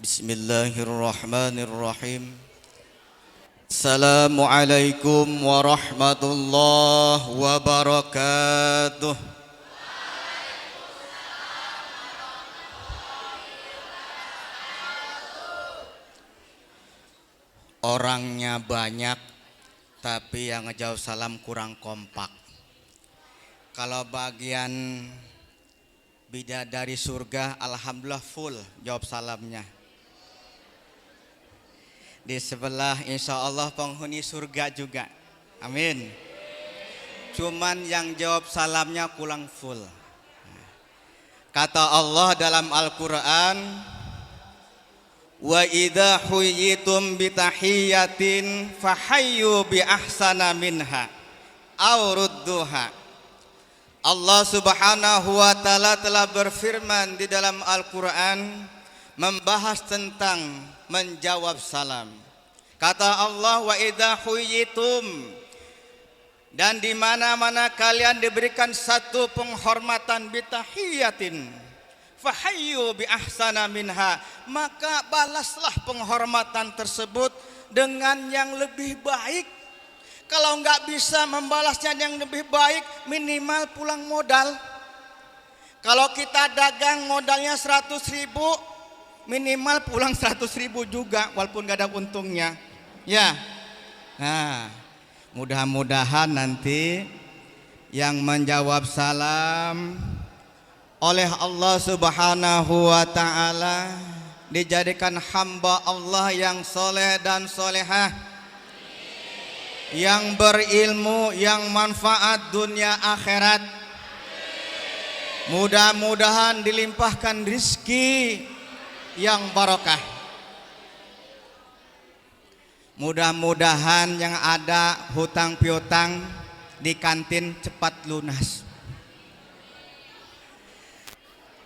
Bismillahirrahmanirrahim. Assalamualaikum warahmatullahi wabarakatuh. Orangnya banyak, tapi yang ngejawab salam kurang kompak. Kalau bagian bidadari surga, alhamdulillah full jawab salamnya. Di sebelah insya Allah penghuni surga juga, amin. Cuman yang jawab salamnya kurang full. Kata Allah dalam Al-Quran, wa idza huyitum bitahiyatin fahayyu bi ahsana minha aw rudduha. Allah Subhanahu wa taala telah berfirman di dalam Al-Qur'an membahas tentang menjawab salam. Kata Allah, wa idza huyitum, dan di mana-mana kalian diberikan satu penghormatan bitahiyatin fahayyu bi ahsana minha, maka balaslah penghormatan tersebut dengan yang lebih baik. Kalau nggak bisa membalasnya yang lebih baik, minimal pulang modal. Kalau kita dagang modalnya 100.000, minimal pulang 100.000 juga, walaupun nggak ada untungnya. Ya, nah, mudah-mudahan nanti yang menjawab salam oleh Allah Subhanahu wa ta'ala dijadikan hamba Allah yang soleh dan solehah, yang berilmu, yang manfaat dunia akhirat. Mudah-mudahan dilimpahkan rizki yang barokah. Mudah-mudahan yang ada hutang piutang di kantin cepat lunas.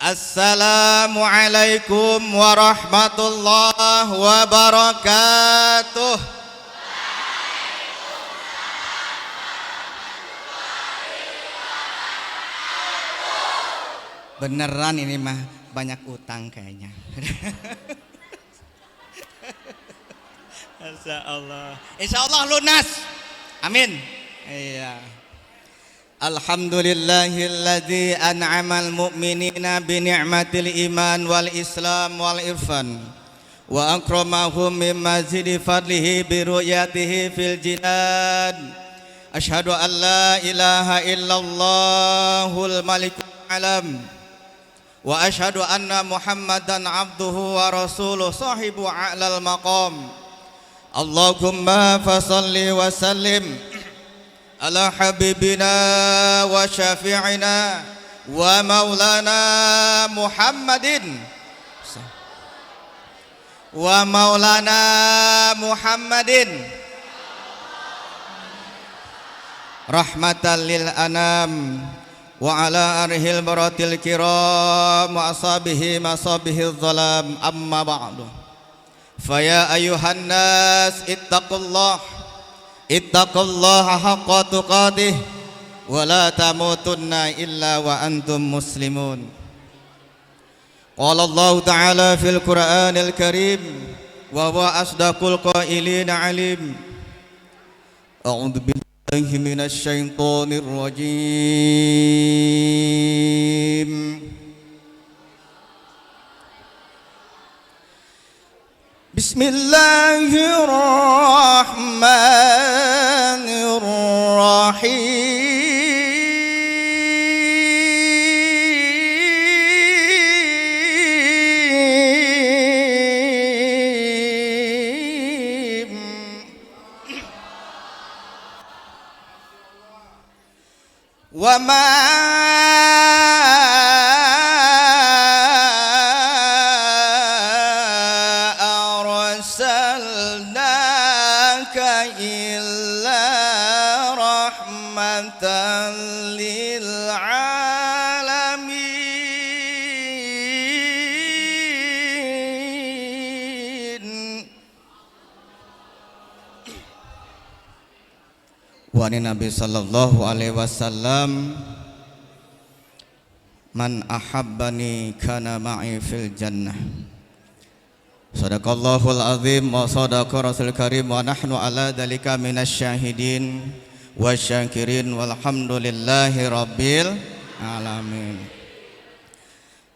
Assalamualaikum warahmatullahi wabarakatuh. Beneran ini mah banyak utang kayaknya. Insya Allah lunas. Amin. Iya. Alhamdulillahilladzi an'amal mu'minina bi ni'matil iman wal islam wal irfan wa akramahum min mazidi fadlihi bi ru'yatihi fil jinan. Asyhadu an la ilaha illallahul malikul alam wa asyhadu anna Muhammadan abduhu wa rasuluh sahibu a'lal maqam. Allahumma fasalli wa sallim ala habibina wa syafi'ina wa maulana Muhammadin rahmatan lil anam wa ala arhil baratil kiram wa ashabihi masabihil zalam, amma ba'du. Faya ayuhan nas ittaqullaha haqqa tuqatih wa la tamutunna illa wa antum muslimun. Qala Allah ta'ala fil Qur'anil Karim wa huwa asdaqul qailina alim. A'udzu billahi minasy syaithanir rajim. Bismillahirrahmanirrahim. Wa ma wani Nabi sallallahu alaihi wasallam, man ahabbani kana ma'i fil jannah Sadaqallahul azim wa sadaqa rasul karim wa nahnu ala dalika minasyahidin wa syakirin walhamdulillahi rabbil alamin.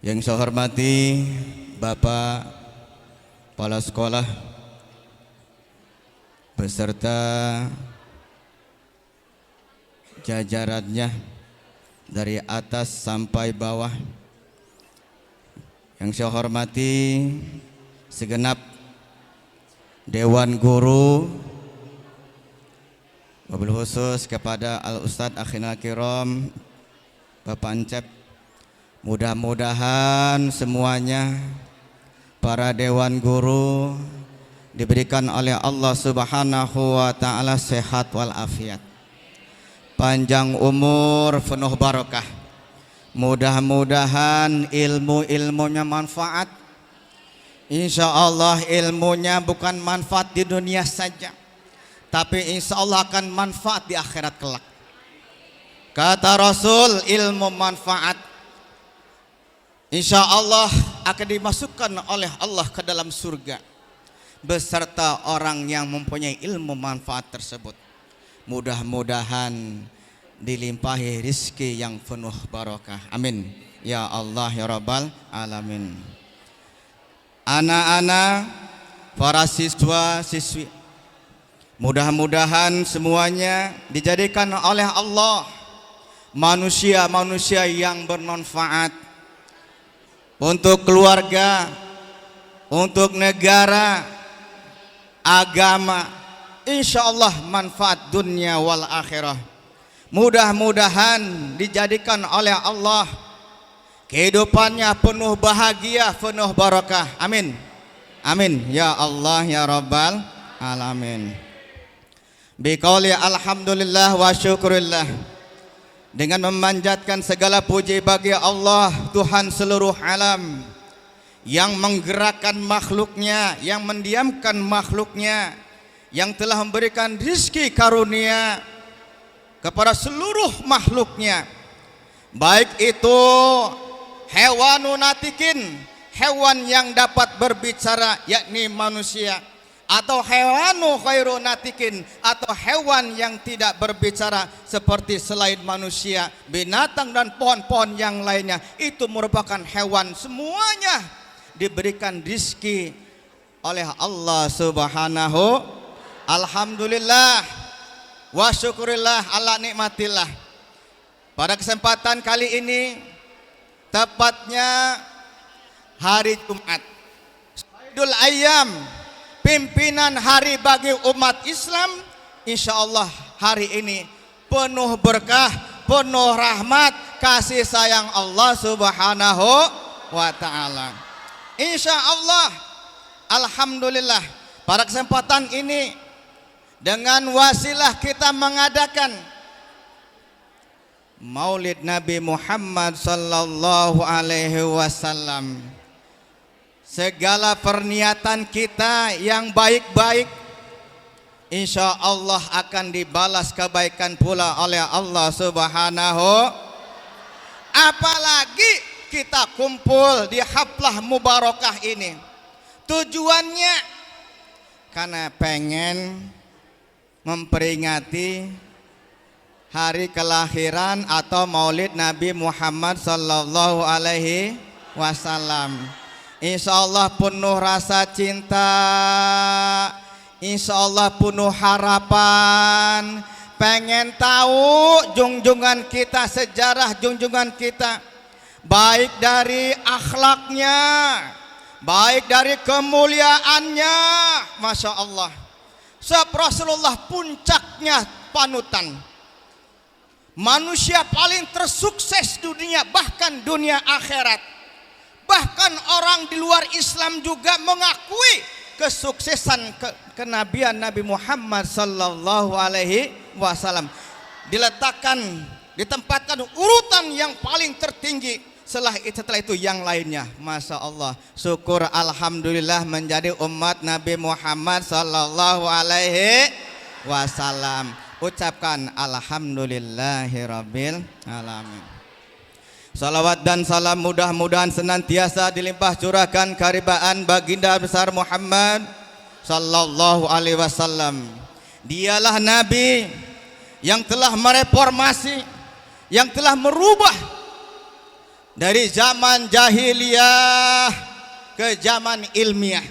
Yang saya hormati Bapak Kepala Sekolah beserta jajarannya dari atas sampai bawah. Yang saya hormati segenap Dewan Guru, wabil khusus kepada Al-Ustadz Akhina Kiram Bapak Encep. Mudah-mudahan semuanya para Dewan Guru diberikan oleh Allah Subhanahu wa Ta'ala sehat walafiat, panjang umur, penuh barokah. Mudah-mudahan ilmu-ilmunya manfaat. Insya Allah ilmunya bukan manfaat di dunia saja, tapi insya Allah akan manfaat di akhirat kelak. Kata Rasul, ilmu manfaat insya Allah akan dimasukkan oleh Allah ke dalam surga beserta orang yang mempunyai ilmu manfaat tersebut. Mudah-mudahan dilimpahi rizki yang penuh barokah. Amin ya Allah ya Rabbal alamin. Anak-anak, para siswa siswi, mudah-mudahan semuanya dijadikan oleh Allah manusia-manusia yang bermanfaat untuk keluarga, untuk negara, agama, insya Allah manfaat dunia wal akhirah. Mudah-mudahan dijadikan oleh Allah kehidupannya penuh bahagia, penuh barakah. Amin. Amin ya Allah ya Rabbal alamin. Biqauli alhamdulillah wa syukurillah, dengan memanjatkan segala puji bagi Allah Tuhan seluruh alam yang menggerakkan makhluknya, yang mendiamkan makhluknya, yang telah memberikan rizki karunia kepada seluruh makhluknya, baik itu hewanun natikin, hewan yang dapat berbicara yakni manusia, atau hewanu khairu natikin, atau hewan yang tidak berbicara seperti selain manusia, binatang dan pohon-pohon yang lainnya, itu merupakan hewan. Semuanya diberikan rizki oleh Allah Subhanahu. Alhamdulillah wa syukurillah ala nikmatillah. Pada kesempatan kali ini, tepatnya hari Jumat, Sayyidul Ayyam, pimpinan hari bagi umat Islam, insya Allah hari ini penuh berkah, penuh rahmat, kasih sayang Allah Subhanahu wa Ta'ala. Insya Allah, alhamdulillah, pada kesempatan ini dengan wasilah kita mengadakan Maulid Nabi Muhammad sallallahu alaihi wasallam, segala perniatan kita yang baik-baik insya Allah akan dibalas kebaikan pula oleh Allah Subhanahu. Apalagi kita kumpul di haflah mubarakah ini, tujuannya karena pengen memperingati hari kelahiran atau Maulid Nabi Muhammad sallallahu alaihi wasallam. Insya Allah penuh rasa cinta, insya Allah penuh harapan, pengen tahu junjungan kita, sejarah junjungan kita, baik dari akhlaknya, baik dari kemuliaannya, Masya Allah. Sebab Rasulullah puncaknya panutan, manusia paling tersukses dunia, bahkan dunia akhirat. Bahkan orang di luar Islam juga mengakui kesuksesan kenabian Nabi Muhammad sallallahu alaihi wasallam. Ditempatkan urutan yang paling tertinggi. Setelah itu yang lainnya. Masya Allah, syukur alhamdulillah menjadi umat Nabi Muhammad sallallahu alaihi wasallam. Ucapkan alhamdulillahirabbil alamin. Salawat dan salam mudah-mudahan senantiasa dilimpah curahkan karibaan baginda besar Muhammad sallallahu alaihi wasallam. Dialah nabi yang telah mereformasi, yang telah merubah dari zaman jahiliyah ke zaman ilmiah.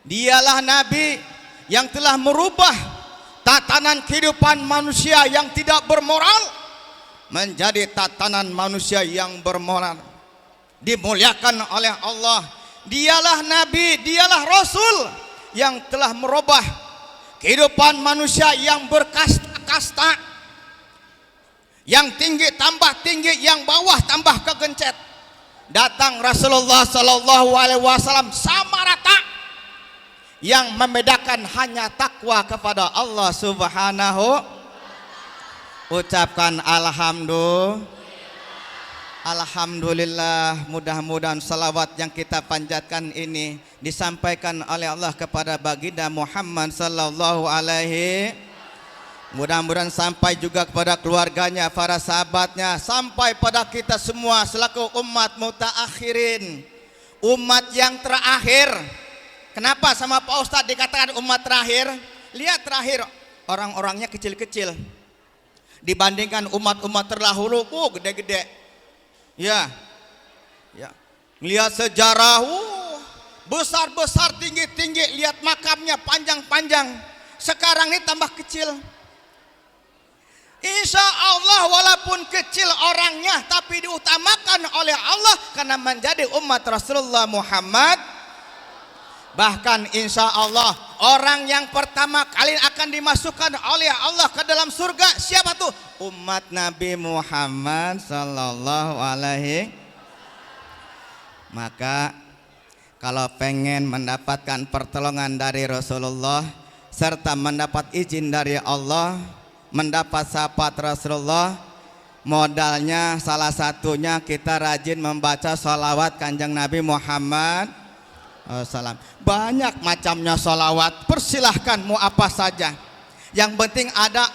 Dialah nabi yang telah merubah tatanan kehidupan manusia yang tidak bermoral menjadi tatanan manusia yang bermoral, dimuliakan oleh Allah. Dialah nabi, dialah rasul yang telah merubah kehidupan manusia yang berkasta-kasta, yang tinggi tambah tinggi, yang bawah tambah kegencet. Datang Rasulullah sallallahu alaihi wasallam sama rata, yang membedakan hanya takwa kepada Allah Subhanahu. Ucapkan Alhamdulillah. Mudah-mudahan salawat yang kita panjatkan ini disampaikan oleh Allah kepada baginda Muhammad sallallahu alaihi. Mudah-mudahan sampai juga kepada keluarganya, para sahabatnya, sampai pada kita semua selaku umat mutaakhirin, umat yang terakhir. Kenapa sama Pak Ustadz dikatakan umat terakhir? Lihat terakhir orang-orangnya kecil-kecil dibandingkan umat-umat terdahulu, gede-gede. Ya. Lihat sejarah, besar-besar, tinggi-tinggi. Lihat makamnya panjang-panjang. Sekarang ini tambah kecil. Insya Allah walaupun kecil orangnya, tapi diutamakan oleh Allah karena menjadi umat Rasulullah Muhammad. Bahkan insya Allah orang yang pertama kali akan dimasukkan oleh Allah ke dalam surga siapa tuh? Umat Nabi Muhammad sallallahu alaihi. Maka kalau pengen mendapatkan pertolongan dari Rasulullah serta mendapat izin dari Allah, mendapat syafaat Rasulullah, modalnya salah satunya kita rajin membaca sholawat Kanjeng Nabi Muhammad salam. Banyak macamnya sholawat, persilahkan mau apa saja, yang penting ada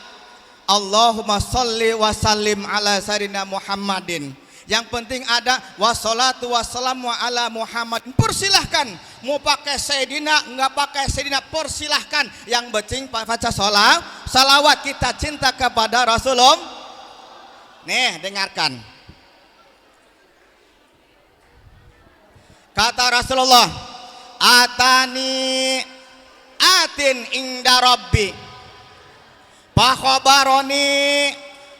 Allahumma sholli wa sallim ala sayyidina Muhammadin, yang penting ada wassalatu wassalamu ala Muhammad. Persilahkan mau pakai sayyidina, enggak pakai sayyidina, persilahkan, yang penting baca sholawat kita cinta kepada Rasulullah. Nih dengarkan kata Rasulullah, atani atin inda rabbi fakhobaroni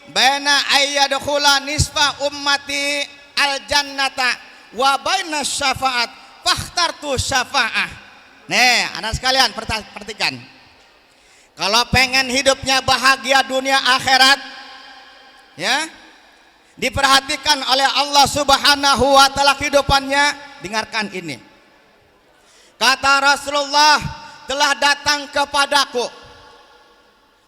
baina ayyadkhula nisfa ummati aljannata wa baina syafaat fakhtartu syafa'ah. Nih anak sekalian perhatikan, kalau pengen hidupnya bahagia dunia akhirat, ya, diperhatikan oleh Allah Subhanahu wa taala kehidupannya, dengarkan ini. Kata Rasulullah, telah datang kepadaku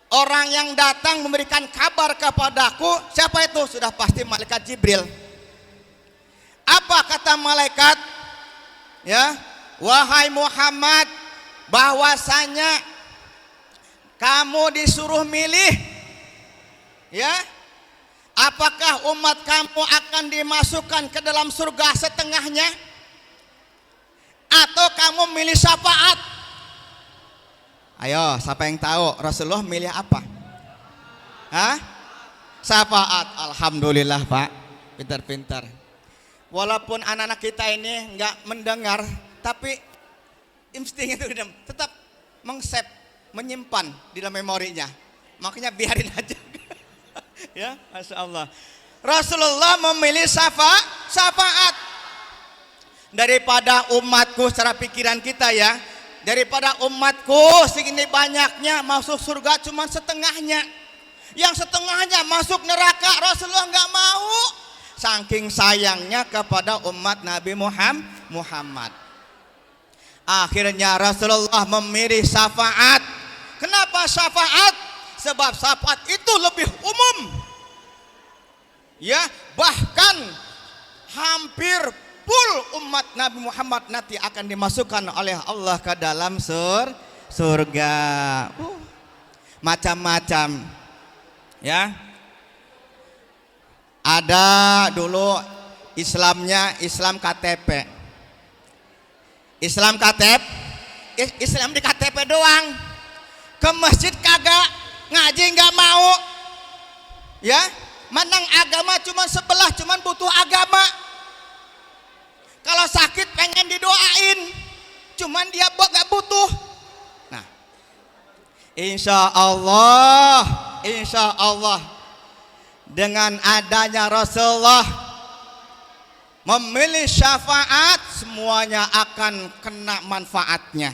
orang yang datang memberikan kabar kepadaku. Siapa itu? Sudah pasti malaikat Jibril. Apa kata malaikat? Ya, wahai Muhammad, bahwasanya kamu disuruh milih, ya, apakah umat kamu akan dimasukkan ke dalam surga setengahnya, atau kamu milih syafaat? Ayo, siapa yang tahu Rasulullah milih apa? Hah? Syafaat. Alhamdulillah Pak, pintar-pintar. Walaupun anak-anak kita ini nggak mendengar, tapi insting itu tetap mengsep, menyimpan di dalam memorinya. Makanya biarin aja. Ya, Masya Allah. Rasulullah memilih syafaat. Daripada umatku, secara pikiran kita ya, daripada umatku segini banyaknya masuk surga cuma setengahnya, yang setengahnya masuk neraka, Rasulullah nggak mau, saking sayangnya kepada umat Nabi Muhammad. Akhirnya Rasulullah memilih syafaat. Kenapa syafaat? Sebab syafaat itu lebih umum, ya, bahkan hampir full umat Nabi Muhammad nanti akan dimasukkan oleh Allah ke dalam surga. Macam-macam, ya. Ada dulu Islamnya Islam KTP. Islam KTP, Islam di KTP doang. Ke masjid kagak, ngaji nggak mau. Ya, menang agama cuman sebelah, cuman butuh agama. Kalau sakit pengen didoain, cuman dia nggak butuh. Nah, insya Allah dengan adanya Rasulullah memilih syafaat, semuanya akan kena manfaatnya.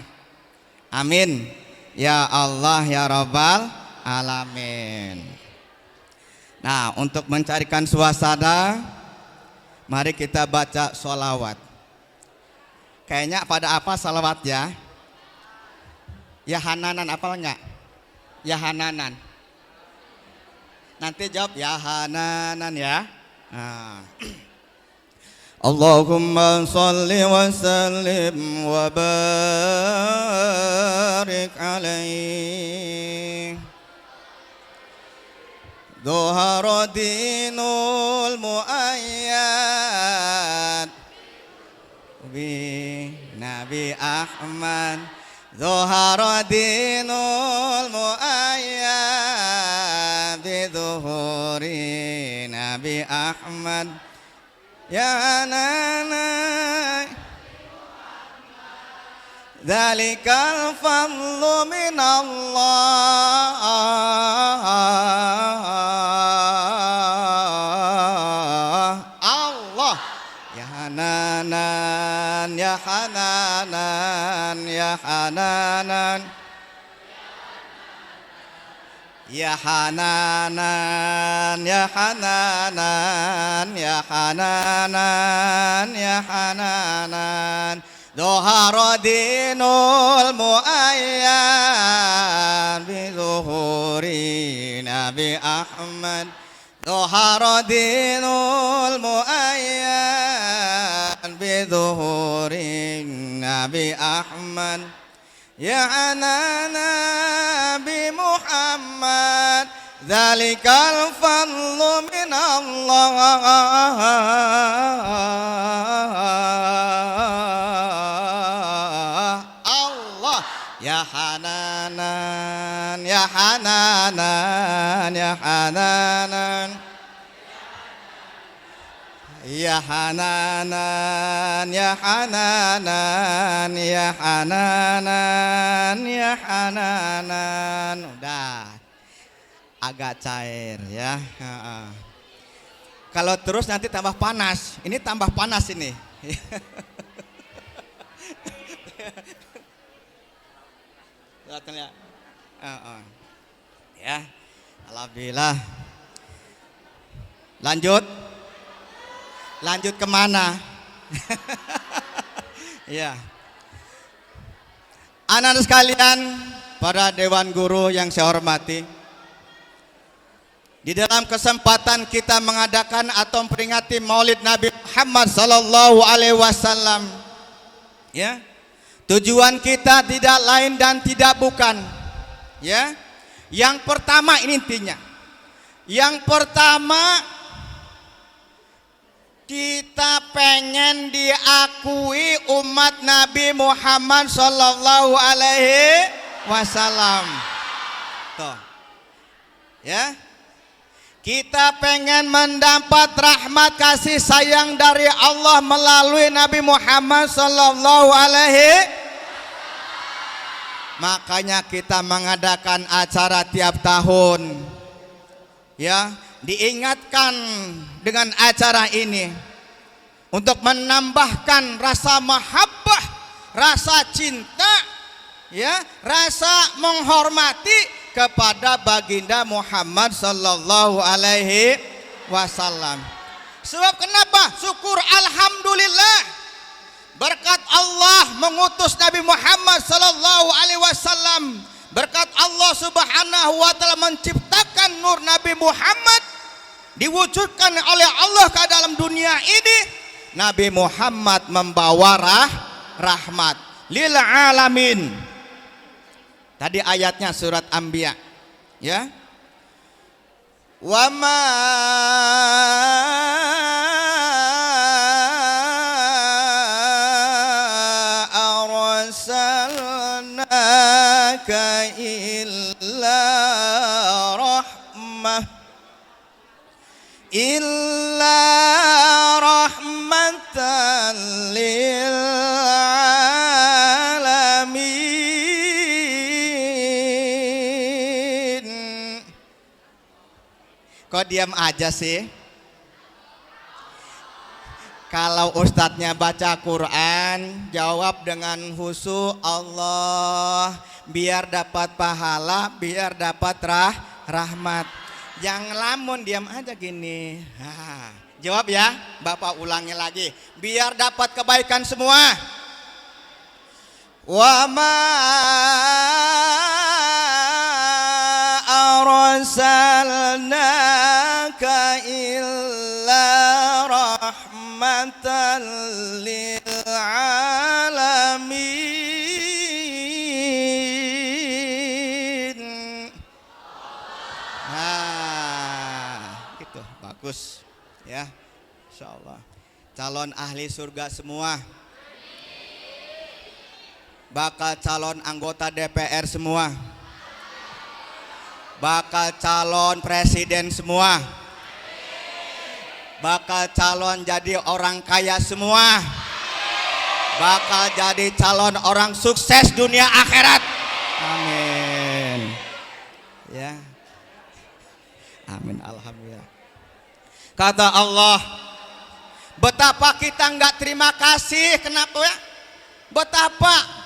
Amin. Ya Allah ya Rabbal Alamin. Nah, untuk mencarikan suasana, mari kita baca sholawat. Kayaknya pada apa sholawat ya? Ya Hananan, apa enggak? Ya Hananan. Nanti jawab ya Hananan ya. Nah. Allahumma salli wa sallim wa barik alaihi. Dhuhara dinul muayyad bi Nabi Ahmad. Dhuhara dinul muayyad bi dhuhuri Nabi Ahmad. Ya nana Dzalikal fadlu minallah. Allah ya Hananan ya Hananan ya Hananan ya Hananan ya Hananan ya Hananan ya Hananan. Dhuhara dinul muayyad bi zuhuri Nabi Ahmad. Dhuhara dinul muayyad bi zuhuri Nabi Ahmad. Ya Nabi Muhammad, dzalikal fadlu minallah. Allah ya Hananan ya Hananan ya Hananan ya Hananan ya Hananan ya Hananan ya Hananan. Udah agak cair ya. Kalau terus nanti tambah panas. Ini tambah panas ini. Ya, alhamdulillah. Lanjut kemana? Ya, anak-anak sekalian, para dewan guru yang saya hormati, di dalam kesempatan kita mengadakan atau memperingati Maulid Nabi Muhammad Sallallahu Alaihi Wasallam, ya, tujuan kita tidak lain dan tidak bukan, ya, yang pertama ini intinya, yang pertama kita pengen diakui umat Nabi Muhammad Sallallahu Alaihi Wasallam. Tuh, ya, kita pengen mendapat rahmat kasih sayang dari Allah melalui Nabi Muhammad Sallallahu Alaihi. Makanya kita mengadakan acara tiap tahun, ya, diingatkan dengan acara ini untuk menambahkan rasa mahabbah, rasa cinta, ya, rasa menghormati kepada baginda Muhammad Sallallahu Alaihi Wasallam. Sebab kenapa? Syukur alhamdulillah, berkat Allah mengutus Nabi Muhammad Sallallahu Alaihi Wasallam, berkat Allah Subhanahu Wa Taala menciptakan nur Nabi Muhammad, diwujudkan oleh Allah ke dalam dunia ini. Nabi Muhammad membawa rahmat lil alamin. Tadi ayatnya surat Anbiya, ya. wa ma arsalnaka illa rahmatan lil alamin. Kok diam aja sih? Kalau ustadznya baca Quran, jawab dengan khusyuk, Allah, biar dapat pahala, biar dapat rahmat. Jangan lamun diam aja gini. Jawab ya, Bapak ulangi lagi, biar dapat kebaikan semua. Wa ma arsalnaka illa rahmatan lil alamin. Gitu, bagus ya, insyaallah. Calon ahli surga semua, bakal calon anggota DPR semua, bakal calon presiden semua, bakal calon jadi orang kaya semua, bakal jadi calon orang sukses dunia akhirat. Amin ya, amin, alhamdulillah. Kata Allah, betapa kita nggak terima kasih. Kenapa ya? Betapa,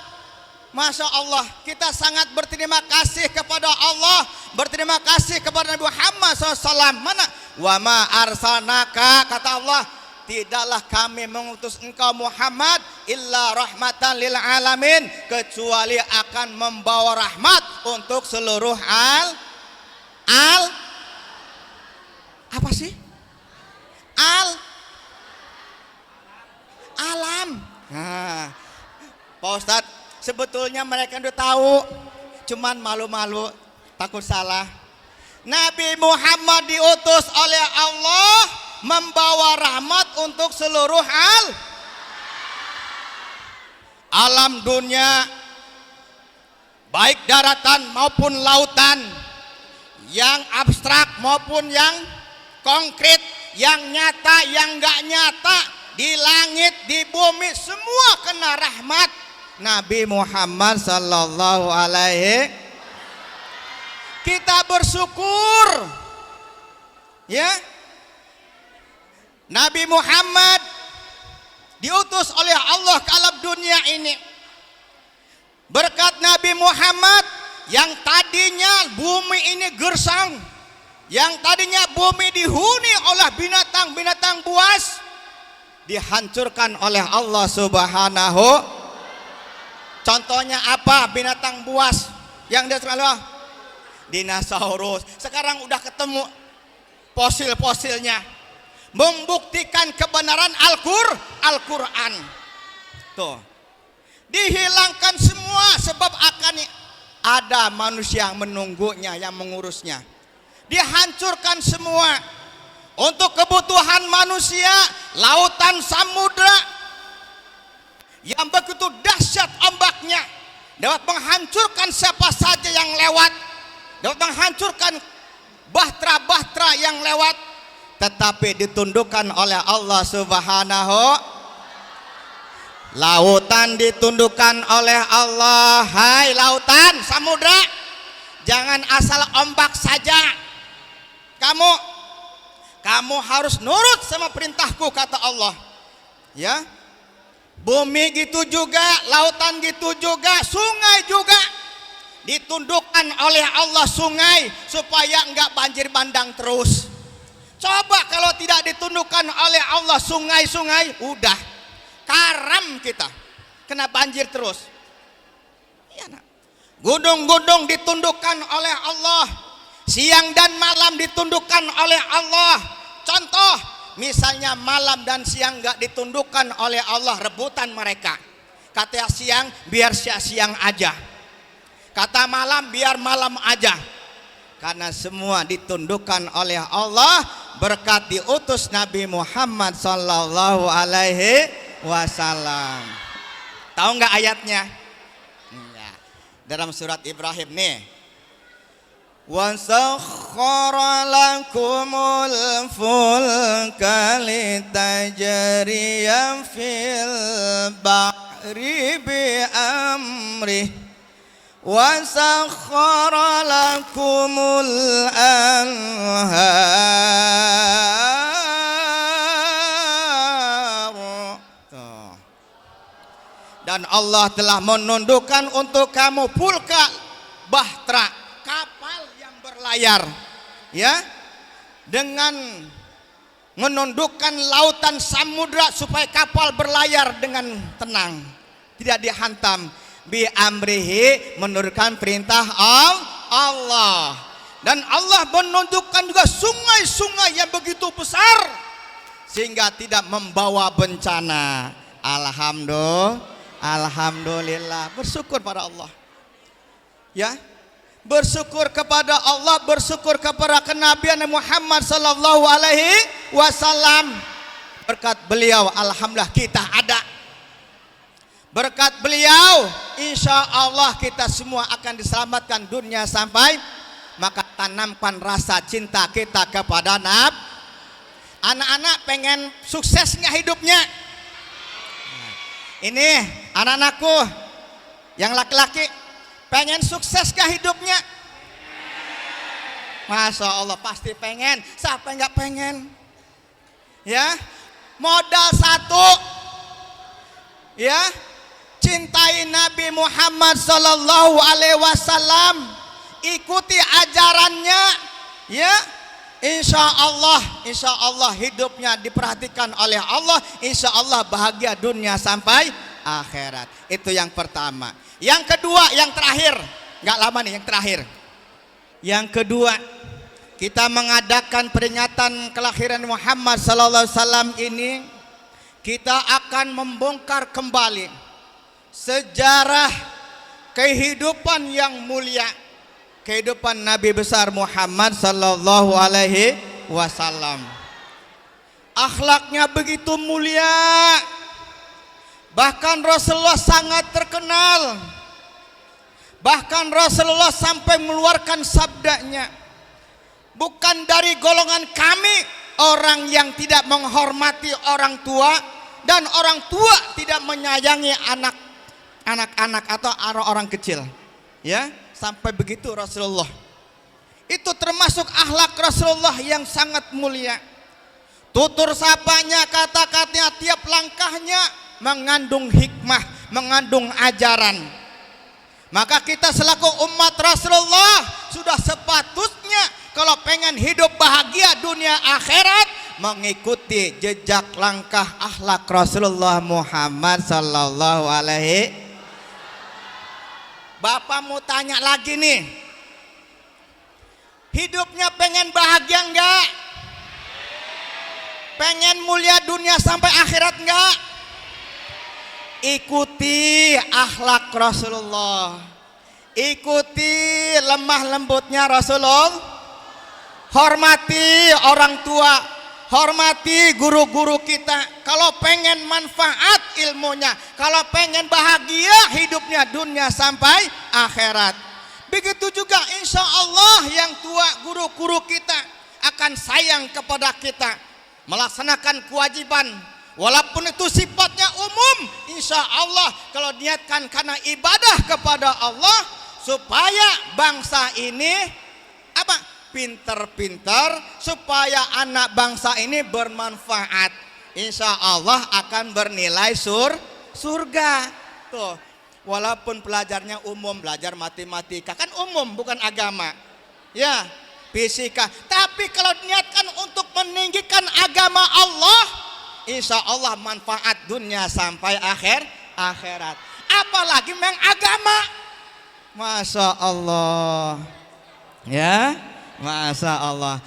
Masya Allah, kita sangat berterima kasih kepada Allah, berterima kasih kepada Nabi Muhammad SAW. Mana? Wa ma arsalnaka, kata Allah, tidaklah kami mengutus engkau Muhammad illa rahmatan lil alamin, kecuali akan membawa rahmat untuk seluruh apa sih? Alam. Nah, Pak Ustadz, sebetulnya mereka udah tahu, cuman malu-malu, takut salah. Nabi Muhammad diutus oleh Allah membawa rahmat untuk seluruh alam dunia, baik daratan maupun lautan, yang abstrak maupun yang konkret, yang nyata, yang nggak nyata, di langit, di bumi, semua kena rahmat Nabi Muhammad sallallahu alaihi. Kita bersyukur ya, Nabi Muhammad diutus oleh Allah ke alam dunia ini. Berkat Nabi Muhammad, yang tadinya bumi ini gersang, yang tadinya bumi dihuni oleh binatang-binatang buas, dihancurkan oleh Allah Subhanahu. Contohnya apa? Binatang buas yang dia selalu dinosaurus. Sekarang udah ketemu fosil-fosilnya, membuktikan kebenaran Al-Quran. Tuh, dihilangkan semua sebab akan ada manusia yang menunggunya, yang mengurusnya. Dihancurkan semua untuk kebutuhan manusia. Lautan, samudra yang begitu dahsyat ombaknya dapat menghancurkan siapa saja yang lewat, dapat menghancurkan bahtera-bahtera yang lewat, tetapi ditundukkan oleh Allah Subhanahu. Lautan ditundukkan oleh Allah. Hai lautan, samudra, jangan asal ombak saja. Kamu harus nurut sama perintahku, kata Allah. Ya, bumi gitu juga, lautan gitu juga, sungai juga ditundukkan oleh Allah, sungai, supaya enggak banjir bandang terus. Coba kalau tidak ditundukkan oleh Allah sungai-sungai, udah karam kita, kena banjir terus. Ya, nak. Gunung-gunung ditundukkan oleh Allah, siang dan malam ditundukkan oleh Allah. Contoh, misalnya malam dan siang nggak ditundukkan oleh Allah, rebutan mereka. Kata siang biar siang aja, kata malam biar malam aja. karena semua ditundukkan oleh Allah berkat diutus Nabi Muhammad sallallahu alaihi wasallam. Tahu nggak ayatnya? Ya. Dalam surat Ibrahim nih. Wasakhkhara lakumul fulka litajriya fil bahri bi amrih وَسَخَّرَ لَكُمُ الْأَنْهَارَ. Dan Allah telah menundukkan untuk kamu pulka, bahtera, kapal yang berlayar, ya, dengan menundukkan lautan samudra supaya kapal berlayar dengan tenang, tidak dihantam. Bi amrihi, menurunkan perintah Allah. Dan Allah menunjukkan juga sungai-sungai yang begitu besar sehingga tidak membawa bencana. Alhamdulillah, bersyukur pada Allah. Ya, bersyukur kepada Allah, bersyukur kepada kenabian Muhammad sallallahu alaihi wasallam. Berkat beliau alhamdulillah kita ada. Berkat beliau insya Allah kita semua akan diselamatkan dunia sampai. Maka tanamkan rasa cinta kita kepada Nabi. Anak-anak pengen sukses nggak hidupnya? Ini anak-anakku yang laki-laki pengen sukses nggak hidupnya? Masya Allah pasti pengen. Siapa yang nggak pengen? Ya, modal satu, ya, cintai Nabi Muhammad sallallahu alaihi wasallam, ikuti ajarannya, ya. Insya Allah hidupnya diperhatikan oleh Allah, insya Allah bahagia dunia sampai akhirat. Itu yang pertama. Yang kedua, yang terakhir, nggak lama nih, yang terakhir. Yang kedua, kita mengadakan peringatan kelahiran Muhammad sallallahu alaihi wasallam ini, kita akan membongkar kembali sejarah kehidupan yang mulia, kehidupan Nabi besar Muhammad sallallahu alaihi wasallam. Akhlaknya begitu mulia, bahkan Rasulullah sangat terkenal. Bahkan Rasulullah sampai mengeluarkan sabdanya, bukan dari golongan kami orang yang tidak menghormati orang tua, dan orang tua tidak menyayangi anak-anak atau orang kecil, ya, sampai begitu Rasulullah. Itu termasuk akhlak Rasulullah yang sangat mulia. Tutur sapanya, kata-katanya, tiap langkahnya mengandung hikmah, mengandung ajaran. Maka kita selaku umat Rasulullah sudah sepatutnya kalau pengen hidup bahagia dunia akhirat mengikuti jejak langkah akhlak Rasulullah Muhammad sallallahu alaihi. Bapak mau tanya lagi nih, hidupnya pengen bahagia enggak? Pengen mulia dunia sampai akhirat enggak? Ikuti akhlak Rasulullah, ikuti lemah lembutnya Rasulullah, hormati orang tua, hormati guru-guru kita. Kalau pengen manfaat ilmunya, kalau pengen bahagia hidupnya dunia sampai akhirat. Begitu juga insya Allah yang tua, guru-guru kita akan sayang kepada kita, melaksanakan kewajiban walaupun itu sifatnya umum. Insya Allah kalau niatkan karena ibadah kepada Allah supaya bangsa ini apa? Pinter-pinter, supaya anak bangsa ini bermanfaat. Insya Allah akan bernilai surga. Tuh, walaupun pelajarnya umum, belajar matematika kan umum, bukan agama, ya, fisika. Tapi kalau niatkan untuk meninggikan agama Allah, insya Allah manfaat dunia sampai akhirat. Apalagi memang agama, masya Allah, ya. Masya Allah.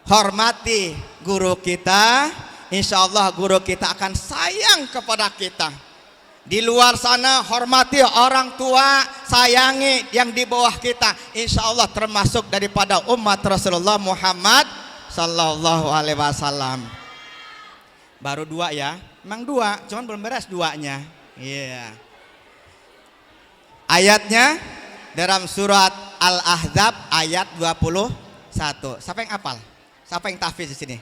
Hormati guru kita, insya Allah guru kita akan sayang kepada kita, Di luar sana hormati orang tua, sayangi yang di bawah kita. Insya Allah termasuk daripada umat Rasulullah Muhammad Sallallahu Alaihi Wasallam. Baru 2 ya, emang 2, cuman belum beres 2-nya. Iya. Ayatnya dalam surat Al-Ahzab ayat 21. Siapa yang hafal? Siapa yang tahfiz di sini?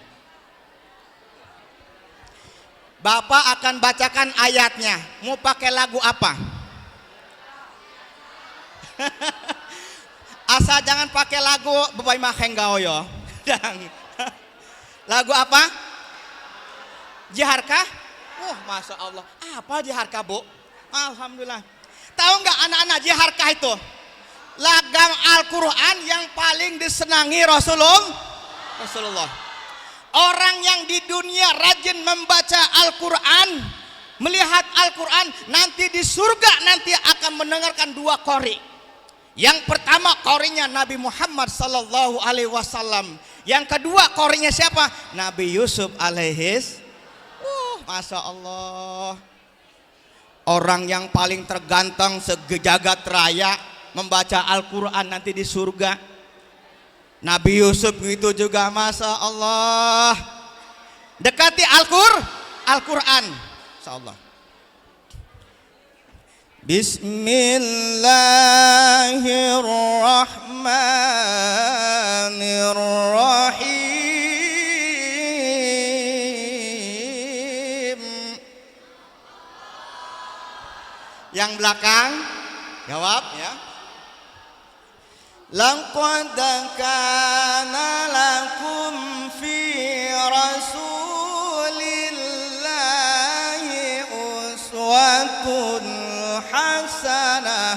Bapak akan bacakan ayatnya. Mau pakai lagu apa? Asal jangan pakai lagu Bebai Mahenggao yo. Lagu apa? Jiharkah? Masya Allah. Apa jiharkah, Bu? Alhamdulillah. Tahu nggak anak-anak jiharkah itu? Lagam Al-Quran yang paling disenangi Rasulullah. Orang yang di dunia rajin membaca Al-Quran, melihat Al-Quran, nanti di surga nanti akan mendengarkan 2 qori. Yang pertama qorinya Nabi Muhammad Sallallahu Alaihi Wasallam. Yang kedua qorinya siapa? Nabi Yusuf alaihis. Masya Allah. Orang yang paling terganteng sejagat raya membaca Al-Quran nanti di surga. Nabi Yusuf itu juga, Masya Allah. Dekati Al-Quran, Insya Allah. Bismillahirrahmanirrahim. Yang belakang jawab ya. Laqad kana lakum fi rasulillahi uswatun hasanah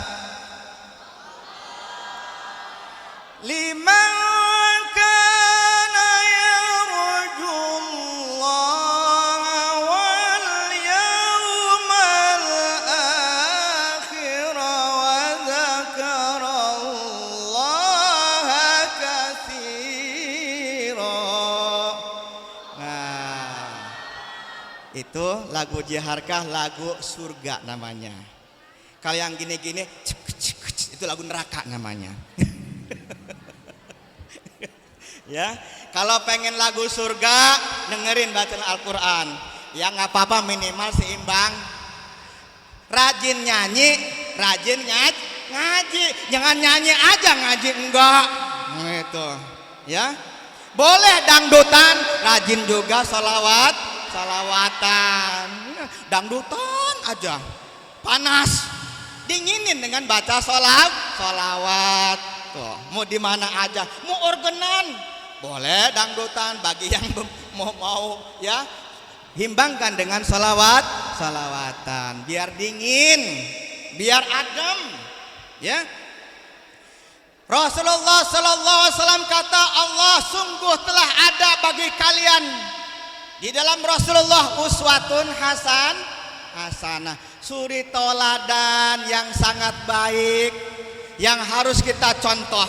liman kana yarjullaha wal yawmal akhir wa dzakarallaha katsira. Itu lagu jiharkah, lagu surga namanya. Kalau yang gini-gini itu lagu neraka namanya. Ya, kalau pengen lagu surga dengerin bacaan Al-Quran. Ya nggak apa-apa, minimal seimbang. Rajin nyanyi, rajin ngaji. Jangan nyanyi aja ngaji enggak. Gitu. Ya. Boleh dangdutan, rajin juga salawatan. Dangdutan aja. Panas. Dinginin dengan baca salawat. Tuh, mau di mana aja, mau organan, boleh dangdutan. Bagi yang mau ya, himbangkan dengan salawatan, biar dingin, biar adem, ya. Rasulullah Sallallahu Alaihi Wasallam kata, Allah sungguh telah ada bagi kalian di dalam Rasulullah uswatun hasanah, suri toladan yang sangat baik, yang harus kita contoh,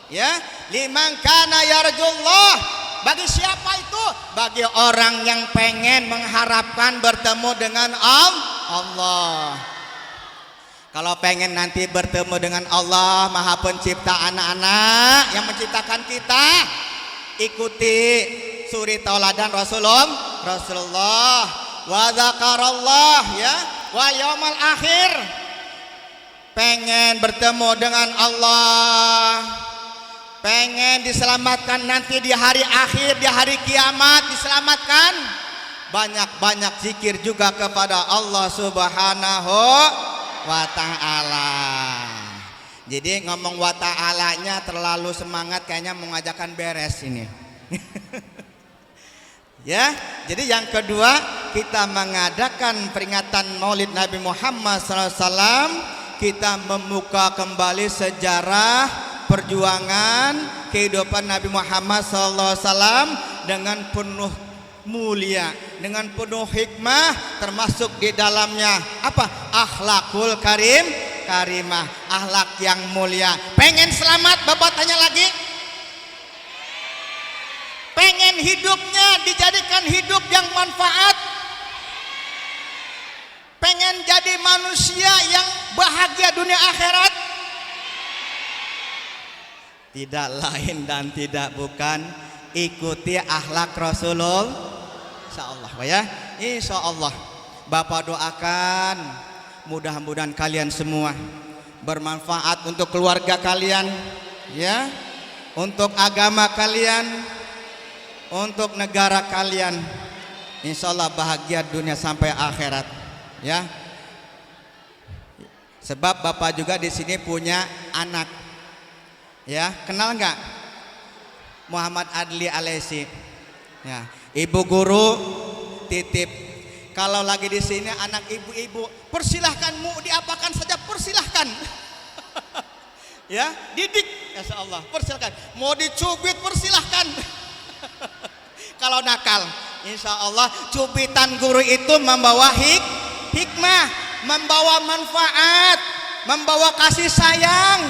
ya. Liman kana yarjullah, bagi siapa itu? Bagi orang yang pengen mengharapkan bertemu dengan Allah. Kalau pengen nanti bertemu dengan Allah Maha Pencipta anak-anak yang menciptakan kita, ikuti suri tauladan Rasulullah wa dzakarallah, ya, wal yaumal akhir. Pengen bertemu dengan Allah, pengen diselamatkan nanti di hari akhir, di hari kiamat diselamatkan, banyak-banyak zikir juga kepada Allah Subhanahu wa ta'ala. Jadi ngomong wa ta'alanya terlalu semangat, kayaknya mau ngajakan beres ini. Ya, jadi yang kedua kita mengadakan peringatan Maulid Nabi Muhammad SAW. Kita membuka kembali sejarah perjuangan kehidupan Nabi Muhammad SAW dengan penuh mulia, dengan penuh hikmah, termasuk di dalamnya apa? Akhlakul karimah, akhlak yang mulia. Pengen selamat, Bapak tanya lagi? Pengen hidupnya dijadikan hidup yang manfaat? Pengen pengen jadi manusia yang bahagia dunia akhirat? Tidak lain dan tidak bukan ikuti akhlak Rasulullah. Insyaallah ya, insyaallah. Bapak doakan mudah-mudahan kalian semua bermanfaat untuk keluarga kalian, ya, untuk agama kalian, untuk negara kalian. Insyaallah bahagia dunia sampai akhirat, ya. Sebab Bapak juga di sini punya anak, ya, kenal nggak? Muhammad Adli Alesi, ya. Ibu guru titip, kalau lagi di sini anak ibu-ibu, persilahkan mau diapakan saja, persilahkan. Ya, didik, insya Allah, persilahkan. Mau dicubit, persilahkan. Kalau nakal, insya Allah cubitan guru itu membawa hikmah, membawa manfaat, membawa kasih sayang.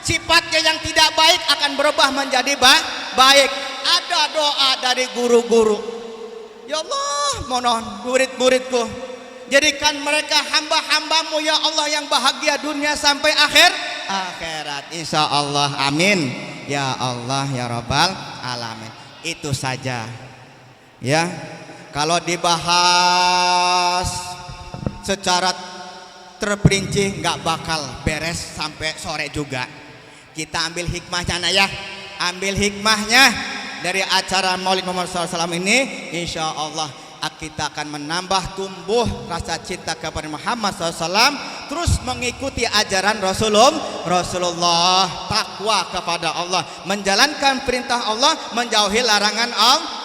Sifatnya yang tidak baik akan berubah menjadi baik. Ada doa dari guru-guru, ya Allah, mohon murid-muridku, jadikan mereka hamba-hambamu ya Allah yang bahagia dunia sampai akhirat, insya Allah, amin ya Allah ya Rabbal alamin. Itu saja, ya. Kalau dibahas secara terperinci nggak bakal beres sampai sore juga. Kita ambil hikmahnya ya, ambil hikmahnya dari acara Maulid Muhammad SAW ini. Insya Allah kita akan menambah tumbuh rasa cinta kepada Muhammad SAW, terus mengikuti ajaran Rasulullah, takwa kepada Allah, menjalankan perintah Allah, menjauhi larangan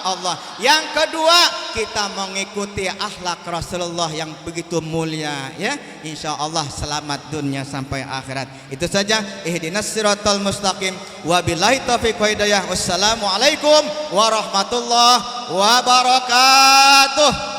Allah. Yang kedua, kita mengikuti akhlak Rasulullah yang begitu mulia, ya. Insya Allah selamat dunia sampai akhirat. Itu saja. Ihdinas siratal mustaqim. Wabillahi taufiq wa hidayah. Wassalamualaikum warahmatullahi wabarakatuh.